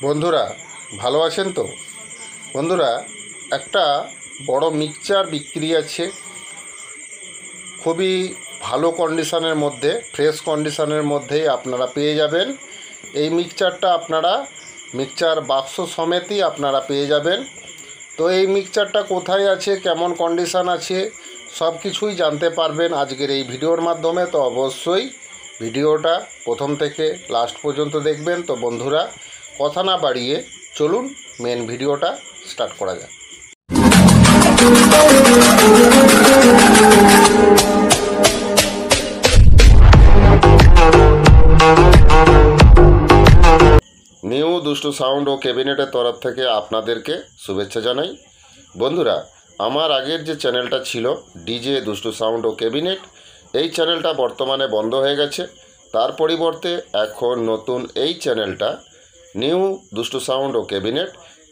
বন্ধুরা ভালো আছেন তো? বন্ধুরা, একটা বড় মিক্সচার বিক্রি আছে, খুবই ভালো কন্ডিশনের মধ্যে, ফ্রেশ কন্ডিশনের মধ্যেই আপনারা পেয়ে যাবেন। এই মিক্সচারটা আপনারা মিক্সচার বাক্স সমেতই আপনারা পেয়ে যাবেন। তো এই মিক্সচারটা কোথায় আছে, কেমন কন্ডিশন আছে, সব কিছুই জানতে পারবেন আজকের এই ভিডিওর মাধ্যমে। তো অবশ্যই ভিডিওটা প্রথম থেকে লাস্ট পর্যন্ত দেখবেন। তো বন্ধুরা, কথা না বাড়িয়ে চলুন মেন ভিডিওটা স্টার্ট করা যাক। নিউ দুষ্টু সাউন্ড ও ক্যাবিনেটের তরফ থেকে আপনাদেরকে শুভেচ্ছা জানাই। বন্ধুরা, আমার আগের যে চ্যানেলটা ছিল ডিজে দুষ্টু সাউন্ড ও ক্যাবিনেট, এই চ্যানেলটা বর্তমানে বন্ধ হয়ে গেছে। তার পরিবর্তে এখন নতুন এই চ্যানেলটা নিউ দুষ্টু সাউন্ড ও ক্যাবিনেট,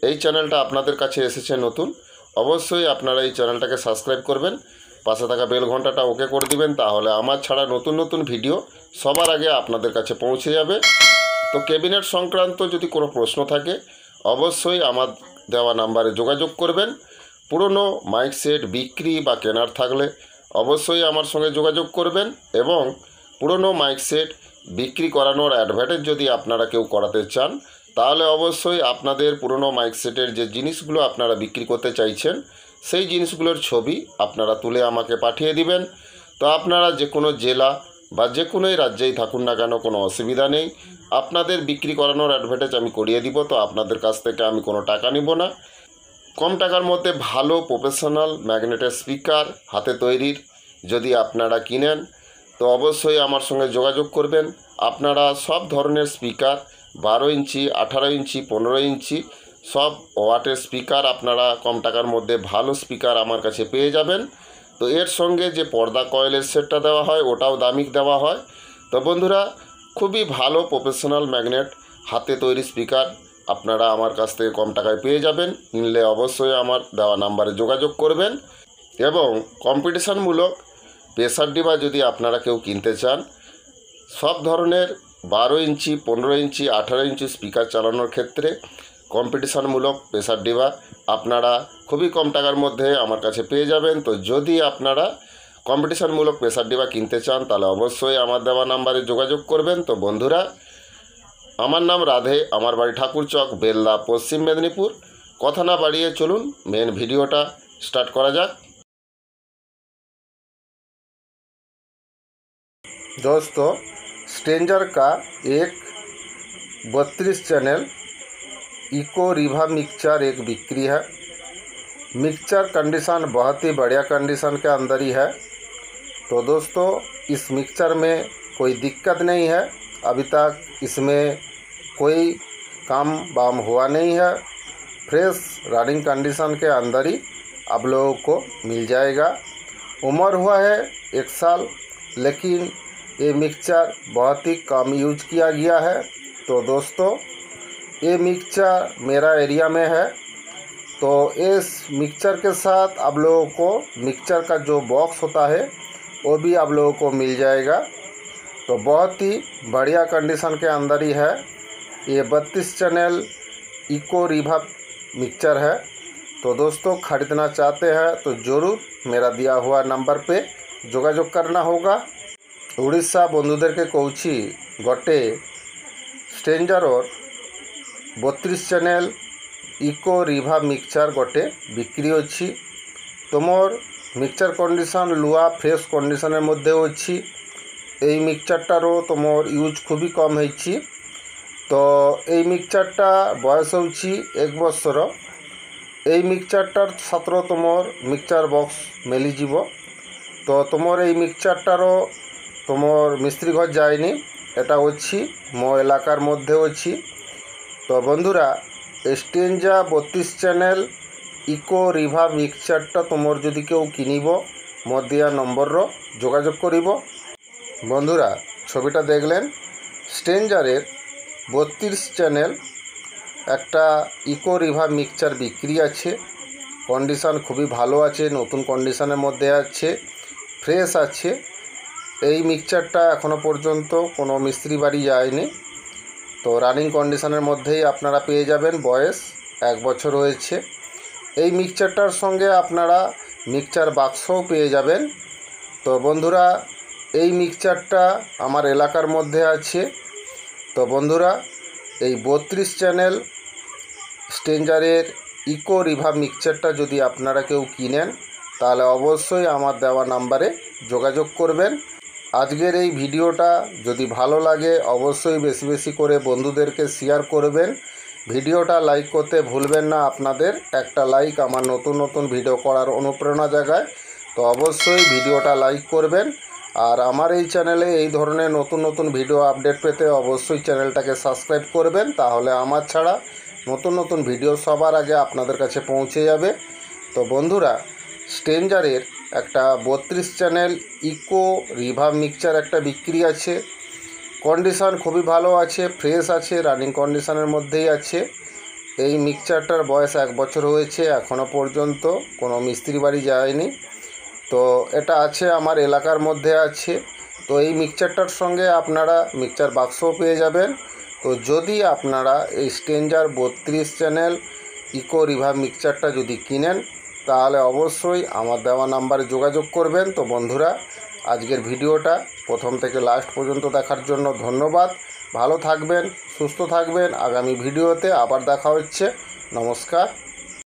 এই চ্যানেলটা আপনাদের কাছে এসেছে নতুন। অবশ্যই আপনারা এই চ্যানেলটাকে সাবস্ক্রাইব করবেন, পাশে থাকা বেল ঘন্টাটা ওকে করে দিবেন, তাহলে আমার ছাড়া নতুন নতুন ভিডিও সবার আগে আপনাদের কাছে পৌঁছে যাবে। তো ক্যাবিনেট সংক্রান্ত যদি কোনো প্রশ্ন থাকে অবশ্যই আমার দেওয়া নাম্বারে যোগাযোগ করবেন। পুরনো মাইক সেট বিক্রি বা কেনার থাকলে অবশ্যই আমার সঙ্গে যোগাযোগ করবেন, এবং পুরনো মাইক সেট বিক্রি করানোর অ্যাডভার্টাইজ যদি আপনারা কেউ করাতে চান, তাহলে অবশ্যই আপনাদের পুরনো মাইক সেটের যে জিনিসগুলো আপনারা বিক্রি করতে চাইছেন সেই জিনিসগুলোর ছবি আপনারা তুলে আমাকে পাঠিয়ে দিবেন। তো আপনারা যে কোনো জেলা বা যে কোনোই রাজ্যেই থাকুন না কেন, কোনো অসুবিধা নেই, আপনাদের বিক্রি করানোর অ্যাডভার্টাইজ আমি করিয়ে দিব। তো আপনাদের কাছ থেকে আমি কোনো টাকা নিব না। কম টাকার মধ্যে ভালো প্রফেশনাল ম্যাগনেটের স্পিকার হাতে তৈরির যদি আপনারা কিনেন, তো অবশ্যই আমার সঙ্গে যোগাযোগ করবেন। আপনারা সব ধরনের স্পিকার 12 ইঞ্চি, 18 ইঞ্চি, 15 ইঞ্চি সব ওয়াটের স্পিকার আপনারা কম টাকার মধ্যে ভালো স্পিকার আমার কাছে পেয়ে যাবেন। তো এর সঙ্গে যে পর্দা কয়েলের সেটটা দেওয়া হয় ওটাও দামিক দেওয়া হয়। তো বন্ধুরা, খুবই ভালো প্রফেশনাল ম্যাগনেট হাতে তৈরি স্পিকার আপনারা আমার কাছ থেকে কম টাকায় পেয়ে যাবেন। কিনলে অবশ্যই আমার দেওয়া নাম্বারে যোগাযোগ করবেন। এবং কম্পিটিশানমূলক প্রেসার ডিবা যদি আপনারা কেউ কিনতে চান, সব ধরনের 12 ইঞ্চি, 15 ইঞ্চি, 18 ইঞ্চি স্পিকার চালানোর ক্ষেত্রে কম্পিটিশানমূলক প্রেসার ডিবা আপনারা খুবই কম টাকার মধ্যে আমার কাছে পেয়ে যাবেন। তো যদি আপনারা কম্পিটিশানমূলক প্রেসার ডিবা কিনতে চান, তাহলে অবশ্যই আমার দেওয়া নাম্বারে যোগাযোগ করবেন। তো বন্ধুরা, আমার নাম রাধে, আমার বাড়ি ঠাকুরচক, বেল্লা, পশ্চিম মেদিনীপুর। কথা না বাড়িয়ে চলুন মেন ভিডিওটা स्टार्ट करा जाक। दोस्तों, स्ट्रेंजर का एक 32 चैनल इको रिवा मिक्सचर एक बिक्री है। मिक्सचर कंडीशन बहुत ही बढ़िया कंडीशन के अंदर ही है। तो दोस्तों, इस मिक्सचर में कोई दिक्कत नहीं है, अभी तक इसमें कोई काम बाम हुआ नहीं है। फ्रेश रनिंग कंडीशन के अंदर ही आप लोगों को मिल जाएगा। उम्र हुआ है 1 साल, लेकिन ये मिक्सचर बहुत ही कम यूज किया गया है। तो दोस्तों, ये मिक्सचर मेरा एरिया में है, तो इस मिक्सचर के साथ आप लोगों को मिक्सचर का जो बॉक्स होता है वो भी आप लोगों को मिल जाएगा। तो बहुत ही बढ़िया कंडीशन के अंदर ही है। ये 32 चैनल इको रिवा मिक्सचर है। तो दोस्तों, ख़रीदना चाहते हैं तो ज़रूर मेरा दिया हुआ नंबर पे যোগাযোগ करना होगा। उड़ीसा बंधुदेर के कौची गटे स्ट्रेंजर 32 चैनल इको रिवा मिक्सचर गटे बिक्री अच्छी। तुमर मिक्सचर कंडीशन लुआ फ्रेश कंडीशनर मध्य अच्छी। এই মিক্সচারটারও তোমার ইউজ খুবই কম হয়েছি। তো এই মিক্সচারটা বয়স হচ্ছে 1 বছর। এই মিক্সচারটার ছাত্র তোমার মিক্সচার বক্স মিলিଯିব। তো তোমার এই মিক্সচারটারও তোমার মিস্ত্রি ঘর যায়নি, এটা হচ্ছে মো এলাকার মধ্যে হচ্ছে। তো বন্ধুরা, স্ট্রেঞ্জা 32 চ্যানেল ইকো রিভা মিক্সচারটা তোমার যদি কেউ কিনিব, মোর দিয়া নম্বর যোগাযোগ করিব। বন্ধুরা, ছবিটা দেখলেন, স্ট্রেঞ্জারের 32 চ্যানেল একটা ইকো রিভা মিক্সচার বিক্রি আছে। কন্ডিশন খুবই ভালো আছে, নতুন কন্ডিশনের মধ্যে আছে, ফ্রেশ আছে। এই মিক্সচারটা এখনো পর্যন্ত কোনো মিস্ত্রি বাড়ি যায়নি। তো রানিং কন্ডিশনের মধ্যেই আপনারা পেয়ে যাবেন, বয়স 1 বছর হয়েছে। এই মিক্সচারটার সঙ্গে আপনারা মিক্সচার বাক্সও পেয়ে যাবেন। তো বন্ধুরা, এই মিক্সচারটা আমার এলাকার মধ্যে আছে। তো বন্ধুরা, এই 32 চ্যানেল স্ট্রেঞ্জারের ইকো রিভাব মিক্সচারটা যদি আপনারা কেউ কিনেন, তাহলে অবশ্যই আমার দেওয়া নাম্বারে যোগাযোগ করবেন। আজকের এই ভিডিওটা যদি ভালো লাগে অবশ্যই বেশি বেশি করে বন্ধুদেরকে শেয়ার করবেন। ভিডিওটা লাইক করতে ভুলবেন না, আপনাদের একটা লাইক আমার নতুন নতুন ভিডিও করার অনুপ্রেরণা জাগায়। তো অবশ্যই ভিডিওটা লাইক করবেন। আর আমার এই চ্যানেলে এই ধরনের নতুন নতুন ভিডিও আপডেট পেতে অবশ্যই চ্যানেলটাকে সাবস্ক্রাইব করবেন, তাহলে আমার ছাড়া নতুন নতুন ভিডিও সবার আগে আপনাদের কাছে পৌঁছে যাবে। তো বন্ধুরা, স্ট্রেঞ্জারের একটা 32 চ্যানেল ইকো রিভাব মিক্সচার একটা বিক্রি আছে। কন্ডিশান খুবই ভালো আছে, ফ্রেশ আছে, রানিং কন্ডিশনের মধ্যেই আছে। এই মিক্সচারটার বয়স 1 বছর হয়েছে, এখনও পর্যন্ত কোনো মিস্ত্রি বাড়ি যায়নি। তো এটা আছে আমার এলাকার মধ্যে আছে। তো এই মিক্সচারটার সঙ্গে আপনারা মিক্সচার বাক্সও পেয়ে যাবেন। তো যদি আপনারা এই স্ট্রেঞ্জার 32 চ্যানেল ইকো রিভাব মিক্সচারটা যদি কিনেন, তাহলে অবশ্যই আমার দেওয়া নাম্বারে যোগাযোগ করবেন। তো বন্ধুরা, আজকের ভিডিওটা প্রথম থেকে লাস্ট পর্যন্ত দেখার জন্য ধন্যবাদ। ভালো থাকবেন, সুস্থ থাকবেন। আগামী ভিডিওতে আবার দেখা হচ্ছে। নমস্কার।